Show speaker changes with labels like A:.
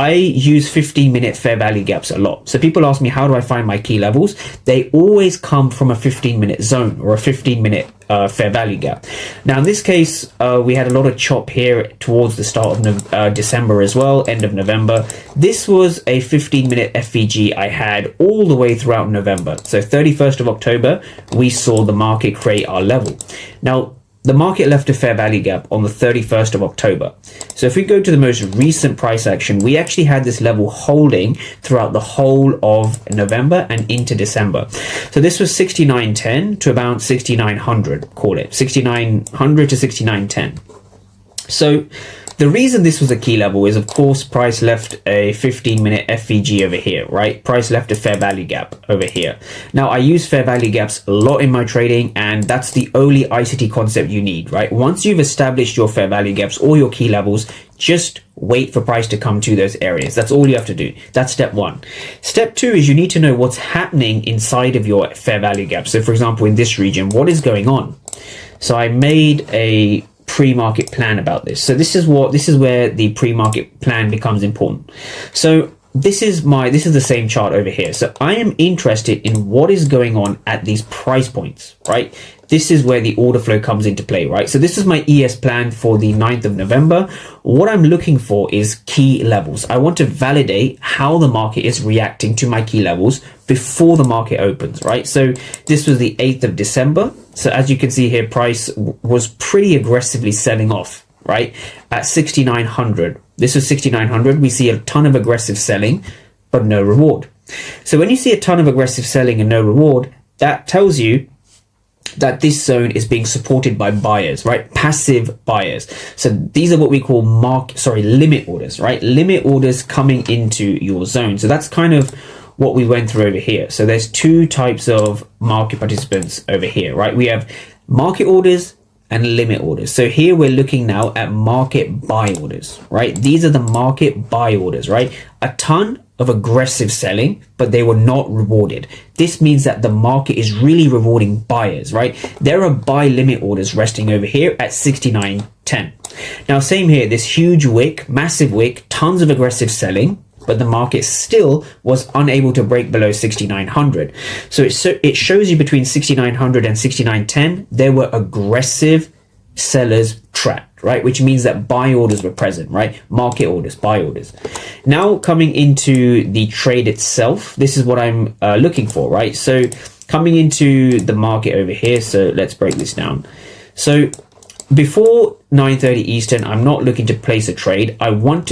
A: I use 15-minute fair value gaps a lot. So people ask me, how do I find my key levels? They always come from a 15-minute zone or a 15-minute fair value gap. Now, in this case, we had a lot of chop here towards the start of December as well, end of November. This was a 15-minute FVG I had all the way throughout November. So 31st of October, we saw the market create our level. Now, the market left a fair value gap on the 31st of October. So if we go to the most recent price action, we actually had this level holding throughout the whole of November and into December. So this was 69.10 to about 6900, call it 6900 to 69.10. So the reason this was a key level is, of course, price left a 15-minute FVG over here, right? Price left a fair value gap over here. Now, I use fair value gaps a lot in my trading, and that's the only ICT concept you need, right? Once you've established your fair value gaps or your key levels, just wait for price to come to those areas. That's all you have to do. That's step one. Step two is you need to know what's happening inside of your fair value gap. So, for example, in this region, what is going on? So I made a pre-market plan about this. So this is where the pre-market plan becomes important. So this is the same chart over here. So I am interested in what is going on at these price points, right? This is where the order flow comes into play, right? So this is my ES plan for the 9th of November. What I'm looking for is key levels. I want to validate how the market is reacting to my key levels before the market opens, right? So this was the 8th of December. So as you can see here, price was pretty aggressively selling off, right? At 6,900. This was 6,900. We see a ton of aggressive selling, but no reward. So when you see a ton of aggressive selling and no reward, that tells you that this zone is being supported by buyers, right? Passive buyers. So these are what we call limit orders, right? Limit orders coming into your zone. So that's kind of what we went through over here. So there's two types of market participants over here, right? We have market orders and limit orders. So here we're looking now at market buy orders, right? These are the market buy orders, right? A ton of aggressive selling, but they were not rewarded. This means that the market is really rewarding buyers, right? There are buy limit orders resting over here at 69.10. Now, same here, this huge wick, massive wick, tons of aggressive selling, but the market still was unable to break below 6,900. So it shows you between 6,900 and 6,910, there were aggressive sellers trapped, right? Which means that buy orders were present, right? Market orders, buy orders. Now coming into the trade itself, this is what I'm looking for, right? So coming into the market over here, so let's break this down. So before 9:30 Eastern, I'm not looking to place a trade. I want to